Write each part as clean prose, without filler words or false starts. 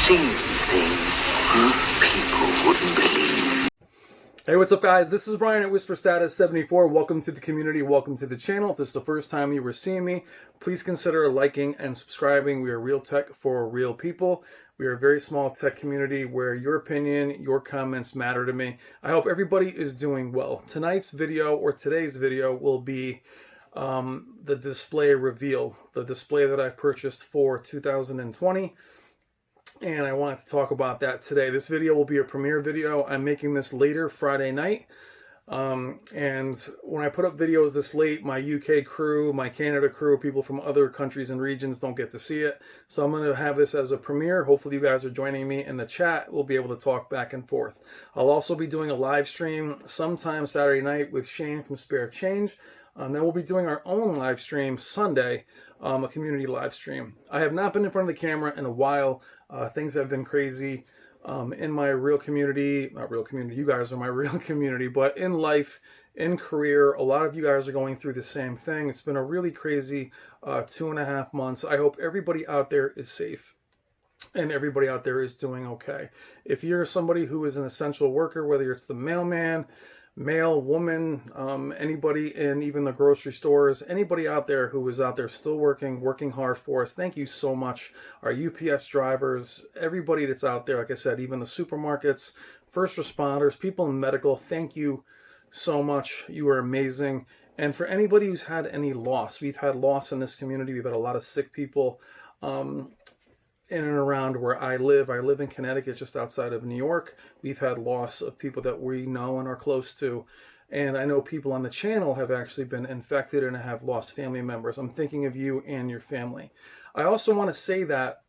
seen things you people wouldn't believe. Hey, what's up guys? This is Brian at WHISPERSTATUS74. Welcome to the community, welcome to the channel. If this is the first time you were seeing me, please consider liking and subscribing. We are real tech for real people. We are a very small tech community where your opinion, your comments matter to me. I hope everybody is doing well. Tonight's video, or today's video, will be the display reveal, the display that I purchased for 2020. And I wanted to talk about that today. This video will be a premiere video. I'm making this later Friday night. And when I put up videos this late, my UK crew, my Canada crew, people from other countries and regions don't get to see it. So I'm going to have this as a premiere. Hopefully you guys are joining me in the chat. We'll be able to talk back and forth. I'll also be doing a live stream sometime Saturday night with Shane from Spare Change. Then we'll be doing our own live stream Sunday, a community live stream. I have not been in front of the camera in a while. Things have been crazy in my real community, not real community, you guys are my real community, but in life, in career, a lot of you guys are going through the same thing. It's been a really crazy 2.5 months. I hope everybody out there is safe and everybody out there is doing okay. If you're somebody who is an essential worker, whether it's the mailman, male, woman, anybody in even the grocery stores, anybody out there who is out there still working hard for us, thank you so much. Our UPS drivers, everybody that's out there, like I said, even the supermarkets, first responders, people in medical, thank you so much. You are amazing. And for anybody who's had any loss, we've had loss in this community. We've had a lot of sick people in and around where I live. I live in Connecticut, just outside of New York. We've had loss of people that we know and are close to. And I know people on the channel have actually been infected and have lost family members. I'm thinking of you and your family. I also want to say that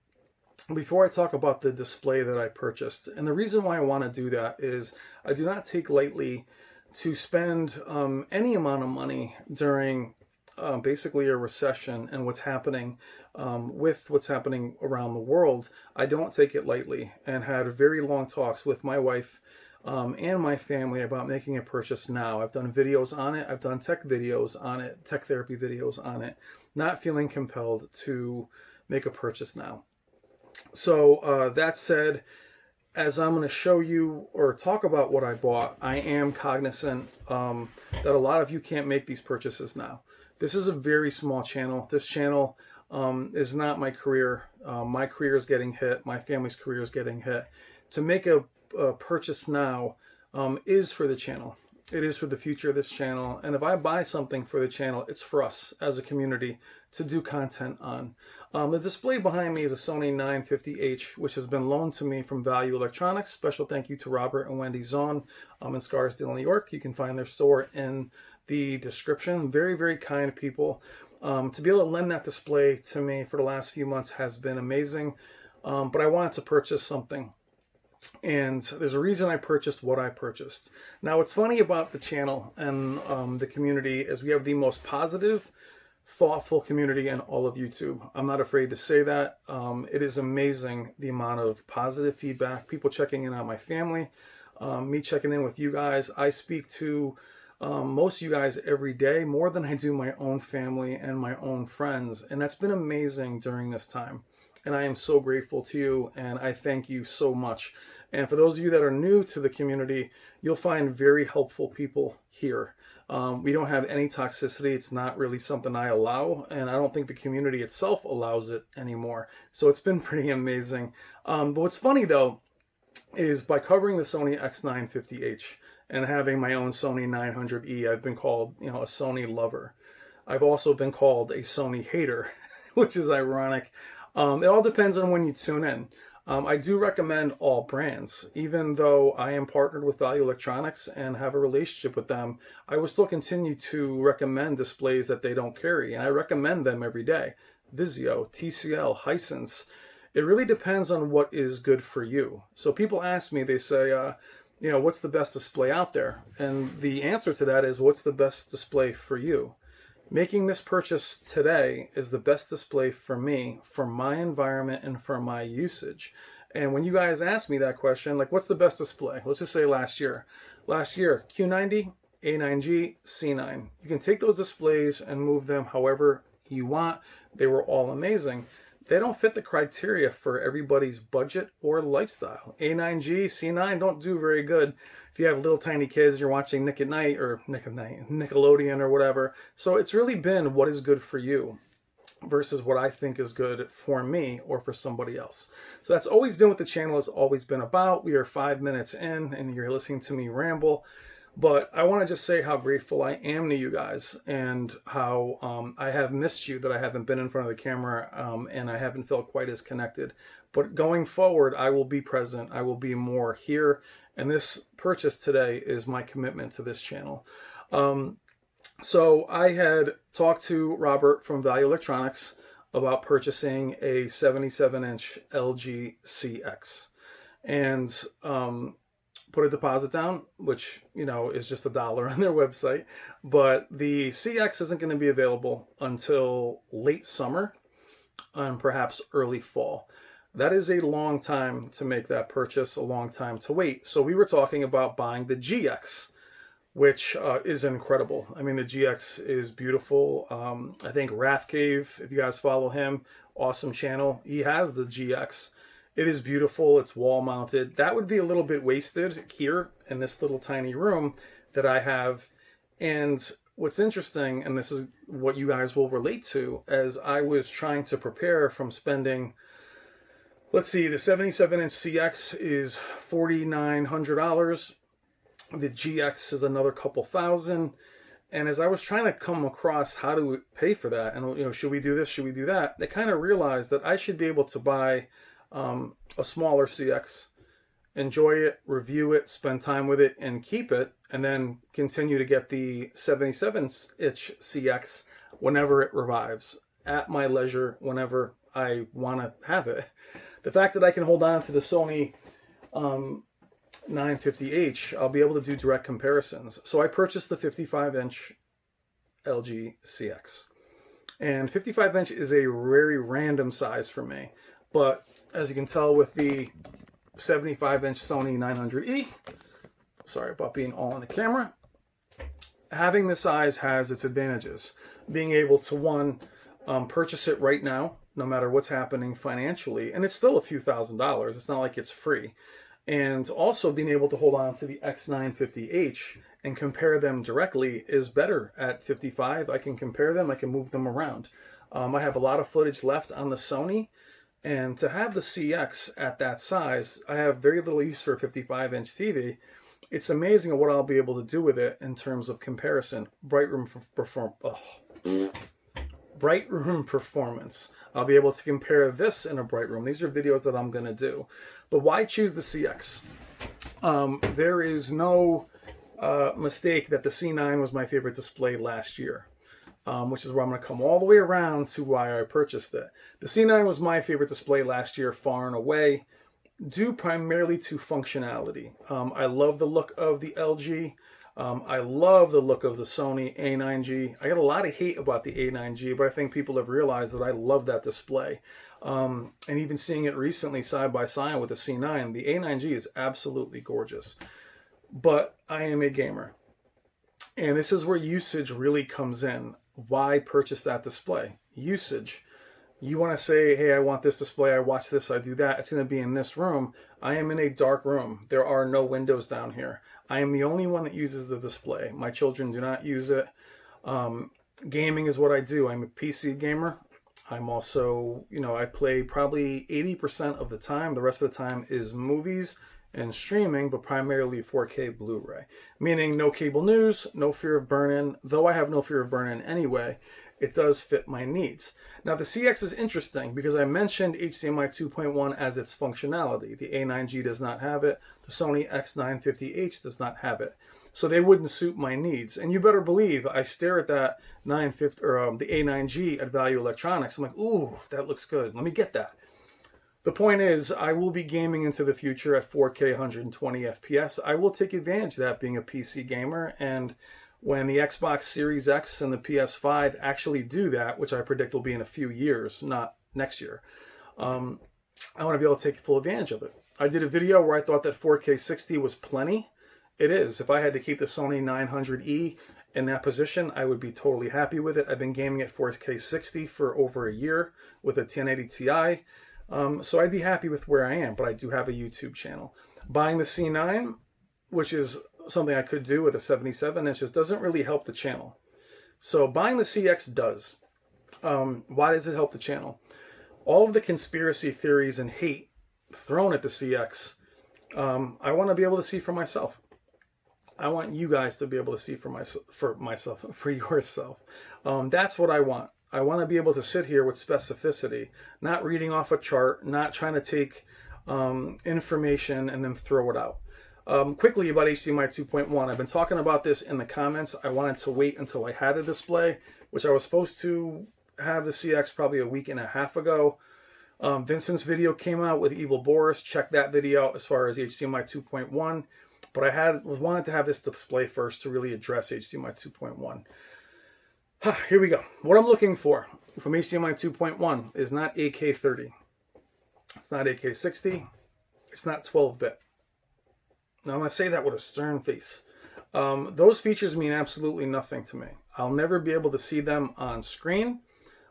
before I talk about the display that I purchased, and the reason why I want to do that is I do not take lightly to spend any amount of money during basically a recession and what's happening with what's happening around the world. I don't take it lightly, and had very long talks with my wife and my family about making a purchase now. I've done videos on it. I've done tech videos on it, tech therapy videos on it, not feeling compelled to make a purchase now. So that said, as I'm going to show you or talk about what I bought, I am cognizant that a lot of you can't make these purchases now. This is a very small channel. This channel is not my career. My career is getting hit. My family's career is getting hit. To make a purchase now is for the channel. It is for the future of this channel. And if I buy something for the channel, it's for us as a community to do content on. The display behind me is a Sony 950H, which has been loaned to me from Value Electronics. Special thank you to Robert and Wendy Zahn in Scarsdale, New York. You can find their store in the description. Very, very kind people. To be able to lend that display to me for the last few months has been amazing. But I wanted to purchase something. And there's a reason I purchased what I purchased. Now, what's funny about the channel and the community is we have the most positive, thoughtful community in all of YouTube. I'm not afraid to say that. It is amazing the amount of positive feedback, people checking in on my family, me checking in with you guys. I speak to most of you guys every day, more than I do my own family and my own friends. And that's been amazing during this time. And I am so grateful to you, and I thank you so much. And for those of you that are new to the community, you'll find very helpful people here. We don't have any toxicity. It's not really something I allow, and I don't think the community itself allows it anymore. So it's been pretty amazing. But what's funny though, is by covering the Sony X950H and having my own Sony 900E, I've been called, a Sony lover. I've also been called a Sony hater, which is ironic. It all depends on when you tune in. I do recommend all brands. Even though I am partnered with Value Electronics and have a relationship with them, I will still continue to recommend displays that they don't carry, and I recommend them every day. Vizio, TCL, Hisense. It really depends on what is good for you. So people ask me, they say, what's the best display out there? And the answer to that is, what's the best display for you? Making this purchase today is the best display for me, for my environment, and for my usage. And when you guys ask me that question, like, what's the best display? Let's just say last year. Last year, Q90, A9G, C9. You can take those displays and move them however you want. They were all amazing. they don't fit the criteria for everybody's budget or lifestyle. A9G, C9 don't do very good if you have little tiny kids, you're watching Nick at Night or Nickelodeon or whatever. So it's really been what is good for you versus what I think is good for me or for somebody else. So that's always been what the channel has always been about. We are 5 minutes in and you're listening to me ramble. But I want to just say how grateful I am to you guys and how I have missed you, that I haven't been in front of the camera and I haven't felt quite as connected. But going forward, I will be present. I will be more here. And this purchase today is my commitment to this channel. So I had talked to Robert from Value Electronics about purchasing a 77-inch LG CX. And put a deposit down, which, you know, is just $1 on their website. But the CX isn't going to be available until late summer and perhaps early fall. That is a long time to make that purchase, a long time to wait. So we were talking about buying the GX, which is incredible. I mean, the GX is beautiful. I think Wrath Cave, if you guys follow him, awesome channel. He has the GX. It is beautiful. It's wall mounted. That would be a little bit wasted here in this little tiny room that I have. And what's interesting, and this is what you guys will relate to, as I was trying to prepare from spending, let's see, the 77-inch CX is $4,900. The GX is another couple thousand. And as I was trying to come across how to pay for that, and, you know, should we do this, should we do that, I kind of realized that I should be able to buy a smaller CX, enjoy it, review it, spend time with it, and keep it, and then continue to get the 77-inch CX whenever it revives, at my leisure, whenever I want to have it. The fact that I can hold on to the Sony 950H, I'll be able to do direct comparisons. So I purchased the 55-inch LG CX. And 55-inch is a very random size for me. But as you can tell with the 75-inch Sony 900E, sorry about being all on the camera, having this size has its advantages. Being able to, one, purchase it right now, no matter what's happening financially, and it's still a few $1,000s. It's not like it's free. And also being able to hold on to the X950H and compare them directly is better at 55. I can compare them, I can move them around. I have a lot of footage left on the Sony, and to have the CX at that size, I have very little use for a 55-inch TV. It's amazing what I'll be able to do with it in terms of comparison. Bright room performance. I'll be able to compare this in a bright room. These are videos that I'm going to do. But why choose the CX? There is no mistake that the C9 was my favorite display last year, which is where I'm going to come all the way around to why I purchased it. The C9 was my favorite display last year, far and away, due primarily to functionality. I love the look of the LG. I love the look of the Sony A9G. I get a lot of hate about the A9G, but I think people have realized that I love that display. And even seeing it recently side by side with the C9, the A9G is absolutely gorgeous. But I am a gamer. And this is where usage really comes in. Why purchase that display? Usage. You want to say, hey, I want this display, I watch this, I do that. It's going to be in this room. I am in a dark room. There are no windows down here. I am the only one that uses the display. My children do not use it. Gaming is what I do. I'm a PC gamer. I'm also, you know, I play probably 80% of the time. The rest of the time is movies and streaming, but primarily 4K Blu-ray. Meaning no cable news, no fear of burn-in. Though I have no fear of burn-in anyway, it does fit my needs. Now the CX is interesting because I mentioned HDMI 2.1 as its functionality. The A9G does not have it. The Sony X950H does not have it. So they wouldn't suit my needs. And you better believe I stare at that the A9G at Value Electronics. I'm like, ooh, that looks good. Let me get that. The point is, I will be gaming into the future at 4K 120 FPS. I will take advantage of that being a PC gamer, and when the Xbox Series X and the PS5 actually do that, which I predict will be in a few years, not next year, I want to be able to take full advantage of it. I did a video where I thought that 4K 60 was plenty. It is. If I had to keep the Sony 900E in that position, I would be totally happy with it. I've been gaming at 4K 60 for over a year with a 1080 Ti. So I'd be happy with where I am, but I do have a YouTube channel. Buying the C9, which is something I could do with a 77-inch, just doesn't really help the channel. So buying the CX does. Why does it help the channel? All of the conspiracy theories and hate thrown at the CX, I want to be able to see for myself. I want you guys to be able to see for yourself. That's what I want. I want to be able to sit here with specificity, not reading off a chart, not trying to take information and then throw it out. Quickly about HDMI 2.1. I've been talking about this in the comments. I wanted to wait until I had a display, which I was supposed to have the CX probably a week and a half ago. Vincent's video came out with Evil Boris. Check that video out as far as HDMI 2.1. But I wanted to have this display first to really address HDMI 2.1. Here we go. What I'm looking for from HDMI 2.1 is not 8K 30. It's not 8K 60. It's not 12-bit. Now I'm going to say that with a stern face. Those features mean absolutely nothing to me. I'll never be able to see them on screen.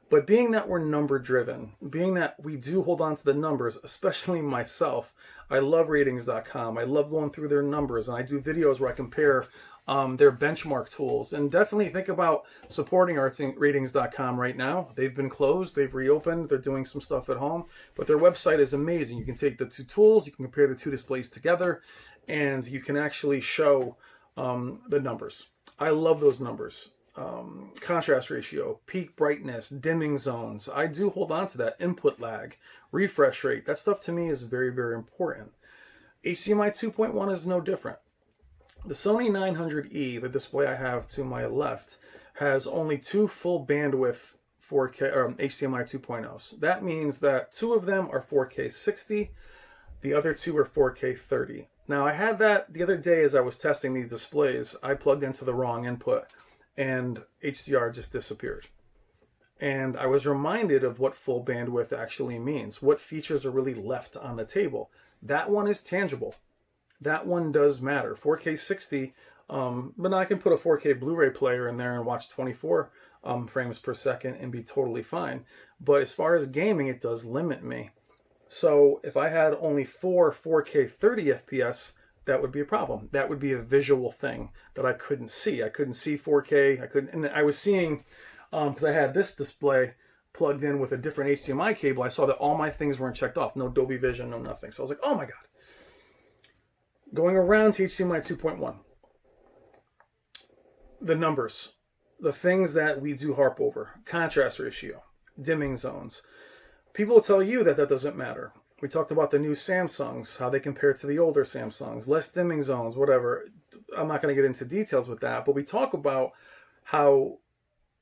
But being that we're number driven, being that we do hold on to the numbers, especially myself, I love ratings.com. I love going through their numbers, and I do videos where I compare their benchmark tools. And definitely think about supporting ratings.com right now. They've been closed, they've reopened, they're doing some stuff at home, but their website is amazing. You can take the two tools, you can compare the two displays together, and you can actually show the numbers. I love those numbers. Contrast ratio, peak brightness, dimming zones. I do hold on to that. Input lag, refresh rate. That stuff to me is very, very important. HDMI 2.1 is no different. The Sony 900E, the display I have to my left, has only 2 full bandwidth 4K or HDMI 2.0s. That means that 2 of them are 4K 60, the other 2 are 4K 30. Now I had that the other day as I was testing these displays. I plugged into the wrong input, and HDR just disappeared. And I was reminded of what full bandwidth actually means, what features are really left on the table. That one is tangible. That one does matter. 4K 60, but I can put a 4K Blu-ray player in there and watch 24 frames per second and be totally fine. But as far as gaming, it does limit me. So if I had only 4 4K 30 FPS, that would be a problem. That would be a visual thing that I couldn't see. I couldn't see 4K. And I was seeing, because I had this display plugged in with a different HDMI cable, I saw that all my things weren't checked off. No Dolby Vision, no nothing. So I was like, oh my God. Going around to HDMI 2.1. The numbers, the things that we do harp over, contrast ratio, dimming zones. People will tell you that that doesn't matter. We talked about the new Samsungs, how they compare to the older Samsungs, less dimming zones, whatever. I'm not going to get into details with that, but we talk about how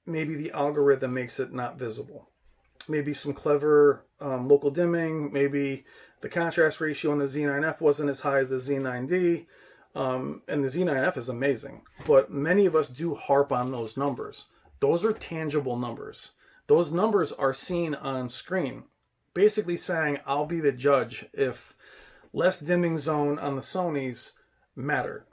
maybe the algorithm makes it not visible. Maybe some clever local dimming, maybe the contrast ratio on the Z9F wasn't as high as the Z9D, and the Z9F is amazing. But many of us do harp on those numbers. Those are tangible numbers. Those numbers are seen on screen. Basically saying, I'll be the judge if less dimming zone on the Sonys matter.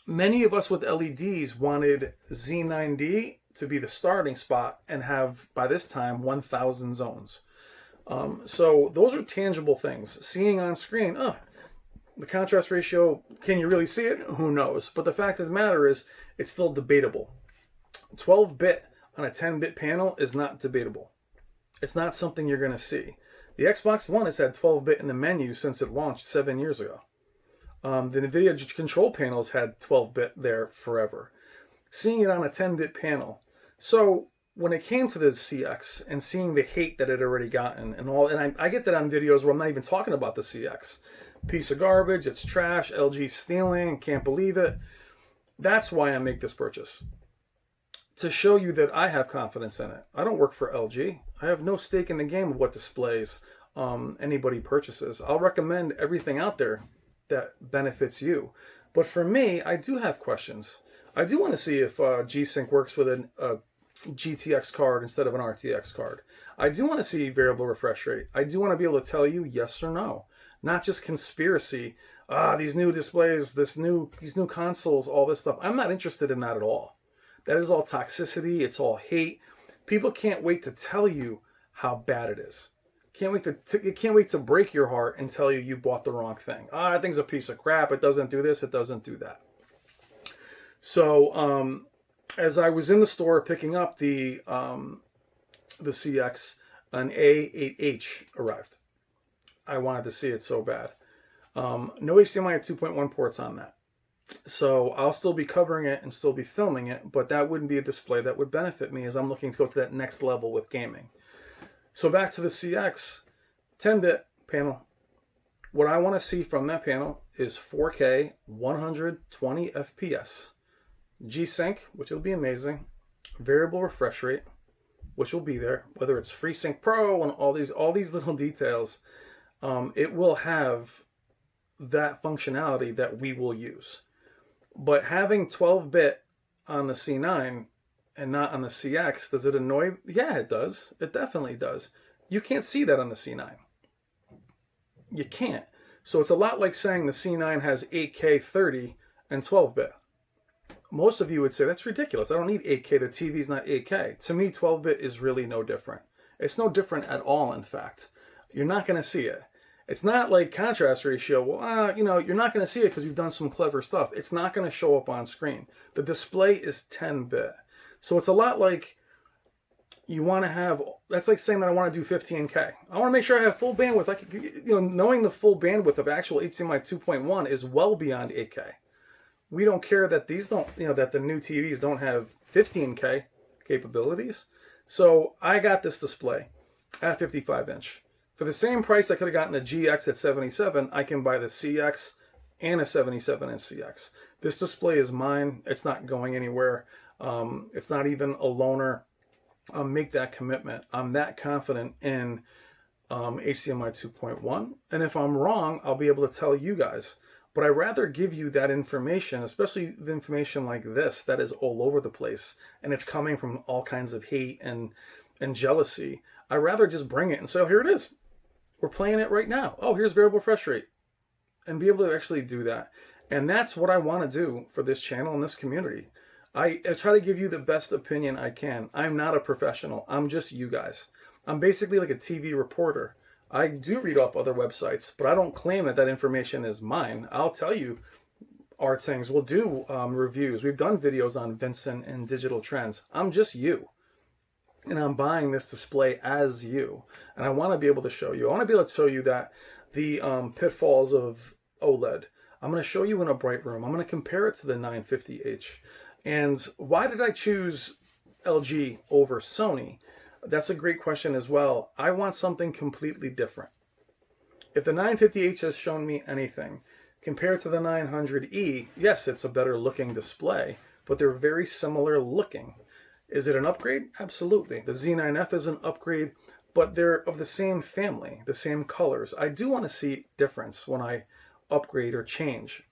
Many of us with LEDs wanted Z9D to be the starting spot and have, by this time, 1,000 zones. So those are tangible things. Seeing on screen, the contrast ratio, can you really see it? Who knows? But the fact of the matter is, it's still debatable. 12-bit on a 10-bit panel is not debatable. It's not something you're going to see. The Xbox One has had 12-bit in the menu since it launched 7 years ago. The NVIDIA control panels had 12-bit there forever. Seeing it on a 10-bit panel. So when it came to the CX and seeing the hate that it had already gotten and all, and I get that on videos where I'm not even talking about the CX. Piece of garbage, it's trash, LG stealing, can't believe it. That's why I make this purchase. To show you that I have confidence in it. I don't work for LG. I have no stake in the game of what displays anybody purchases. I'll recommend everything out there that benefits you. But for me, I do have questions. I do want to see if G-Sync works with a GTX card instead of an RTX card. I do want to see variable refresh rate. I do want to be able to tell you yes or no. Not just conspiracy. These new displays, these new consoles, all this stuff. I'm not interested in that at all. That is all toxicity. It's all hate. People can't wait to tell you how bad it is. Can't wait to break your heart and tell you bought the wrong thing. That thing's a piece of crap. It doesn't do this. It doesn't do that. So as I was in the store picking up the CX, an A8H arrived. I wanted to see it so bad. No HDMI 2.1 ports on that. So I'll still be covering it and still be filming it, but that wouldn't be a display that would benefit me as I'm looking to go to that next level with gaming. So back to the CX, 10-bit panel. What I want to see from that panel is 4K, 120 FPS. G-Sync, which will be amazing. Variable refresh rate, which will be there. Whether it's FreeSync Pro and all these little details, it will have that functionality that we will use. But having 12-bit on the C9 and not on the CX, does it annoy? Yeah, it does. It definitely does. You can't see that on the C9. You can't. So it's a lot like saying the C9 has 8K 30 and 12-bit. Most of you would say, that's ridiculous. I don't need 8K. The TV's not 8K. To me, 12-bit is really no different. It's no different at all, in fact. You're not going to see it. It's not like contrast ratio. Well, you're not going to see it because you've done some clever stuff. It's not going to show up on screen. The display is 10-bit. So it's a lot like you want to have, that's like saying that I want to do 15K. I want to make sure I have full bandwidth. Knowing the full bandwidth of actual HDMI 2.1 is well beyond 8K. We don't care that these don't, that the new TVs don't have 15K capabilities. So I got this display at 55-inch. For the same price I could have gotten a GX at 77, I can buy the CX and a 77-inch CX. This display is mine. It's not going anywhere. It's not even a loaner. I'll make that commitment. I'm that confident in HDMI 2.1. And if I'm wrong, I'll be able to tell you guys. But I'd rather give you that information, especially the information like this that is all over the place. And it's coming from all kinds of hate and jealousy. I'd rather just bring it and say, oh, here it is. We're playing it right now. Oh, here's variable refresh rate. And be able to actually do that. And that's what I want to do for this channel and this community. I try to give you the best opinion I can. I'm not a professional. I'm just you guys. I'm basically like a TV reporter. I do read off other websites, but I don't claim that that information is mine. I'll tell you our things. We'll do reviews. We've done videos on Vincent and digital trends. I'm just you. And I'm buying this display as you. And I want to be able to show you. I want to be able to show you that the pitfalls of OLED. I'm going to show you in a bright room. I'm going to compare it to the 950H. And why did I choose LG over Sony? That's a great question as well. I want something completely different. If the 950H has shown me anything, compared to the 900E, yes, it's a better looking display, but they're very similar looking. Is it an upgrade? Absolutely. The Z9F is an upgrade, but they're of the same family, the same colors. I do want to see difference when I upgrade or change.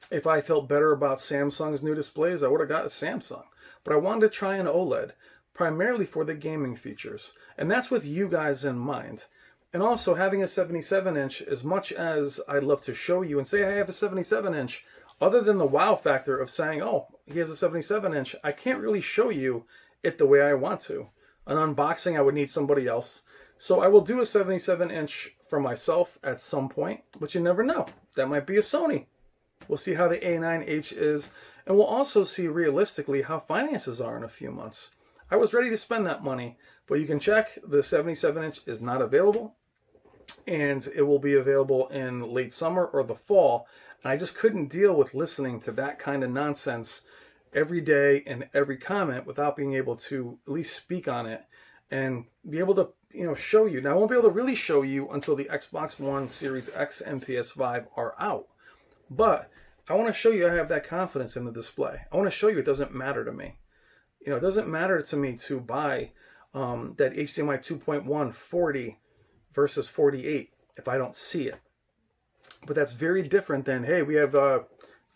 If I felt better about Samsung's new displays, I would have got a Samsung. But I wanted to try an OLED, primarily for the gaming features. And that's with you guys in mind. And also having a 77-inch, as much as I'd love to show you and say I have a 77-inch, other than the wow factor of saying, oh, he has a 77-inch, I can't really show you it the way I want to. An unboxing, I would need somebody else. So I will do a 77-inch for myself at some point, but you never know. That might be a Sony. We'll see how the A9H is, and we'll also see realistically how finances are in a few months. I was ready to spend that money, but you can check the 77-inch is not available, and it will be available in late summer or the fall. And I just couldn't deal with listening to that kind of nonsense every day and every comment without being able to at least speak on it and be able to, show you. Now, I won't be able to really show you until the Xbox One Series X and PS5 are out. But I want to show you I have that confidence in the display. I want to show you it doesn't matter to me. It doesn't matter to me to buy that HDMI 2.1 40 versus 48 if I don't see it. But that's very different than, hey, we have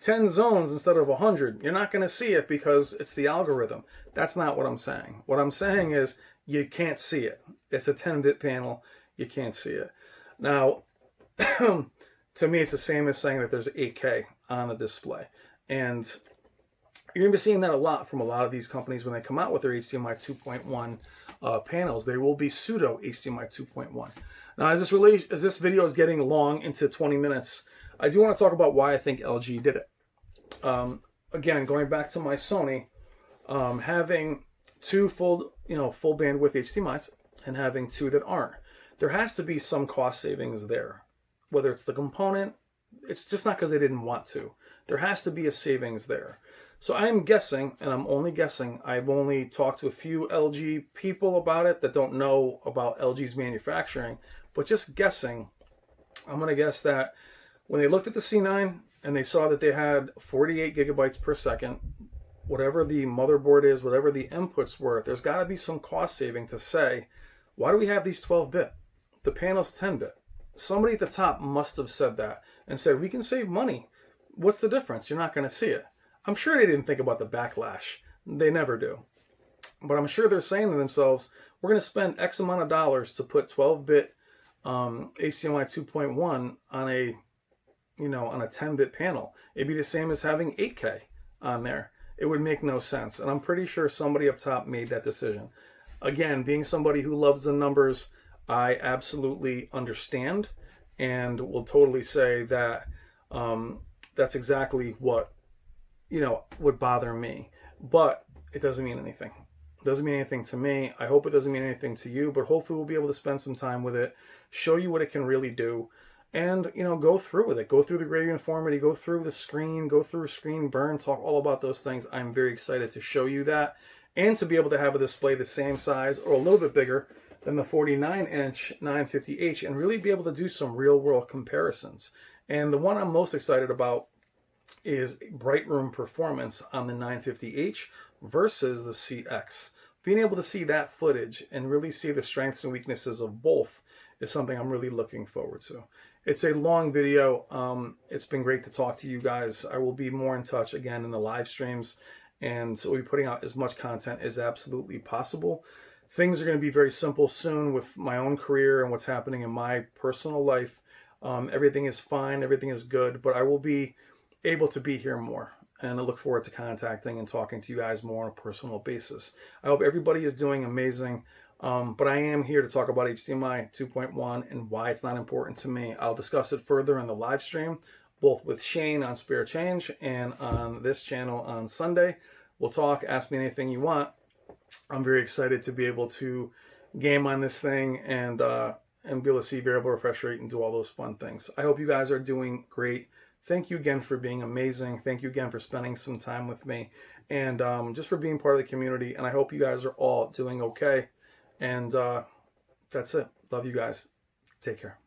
10 zones instead of 100. You're not going to see it because it's the algorithm. That's not what I'm saying. What I'm saying is you can't see it. It's a 10-bit panel. You can't see it. Now, to me, it's the same as saying that there's 8K on the display. And You're going to be seeing that a lot from a lot of these companies when they come out with their HDMI 2.1 panels. They will be pseudo HDMI 2.1. Now, as this video is getting long into 20 minutes, I do want to talk about why I think LG did it. Again, going back to my Sony, having two full bandwidth HDMIs and having two that aren't, there has to be some cost savings there. Whether it's the component, it's just not because they didn't want to. There has to be a savings there. So I'm guessing, and I'm only guessing, I've only talked to a few LG people about it that don't know about LG's manufacturing, but just guessing, I'm going to guess that when they looked at the C9 and they saw that they had 48 gigabytes per second, whatever the motherboard is, whatever the inputs were, there's got to be some cost saving to say, why do we have these 12-bit? The panel's 10-bit. Somebody at the top must have said that and said, we can save money. What's the difference? You're not going to see it. I'm sure they didn't think about the backlash. They never do. But I'm sure they're saying to themselves, we're going to spend X amount of dollars to put 12-bit HDMI 2.1 on a 10-bit panel. It'd be the same as having 8K on there. It would make no sense. And I'm pretty sure somebody up top made that decision. Again, being somebody who loves the numbers, I absolutely understand and will totally say that that's exactly what would bother me. But it doesn't mean anything. It doesn't mean anything to me. I hope it doesn't mean anything to you, but hopefully we'll be able to spend some time with it, show you what it can really do, and go through with it. Go through the gray uniformity, go through the screen, go through screen burn, talk all about those things. I'm very excited to show you that and to be able to have a display the same size or a little bit bigger than the 49-inch 950H and really be able to do some real-world comparisons. And the one I'm most excited about is bright room performance on the 950H versus the CX. Being able to see that footage and really see the strengths and weaknesses of both is something I'm really looking forward to. It's a long video. It's been great to talk to you guys. I will be more in touch again in the live streams, and so we'll be putting out as much content as absolutely possible. Things are going to be very simple soon with my own career and what's happening in my personal life. Everything is fine. Everything is good, but I will be able to be here more, and I look forward to contacting and talking to you guys more on a personal basis. I hope everybody is doing amazing, but I am here to talk about HDMI 2.1 and why it's not important to me. I'll discuss it further in the live stream, both with Shane on Spare Change and on this channel on Sunday. We'll talk, ask me anything you want. I'm very excited to be able to game on this thing and be able to see variable refresh rate and do all those fun things. I hope you guys are doing great. Thank you again for being amazing. Thank you again for spending some time with me and just for being part of the community. And I hope you guys are all doing okay. And that's it. Love you guys. Take care.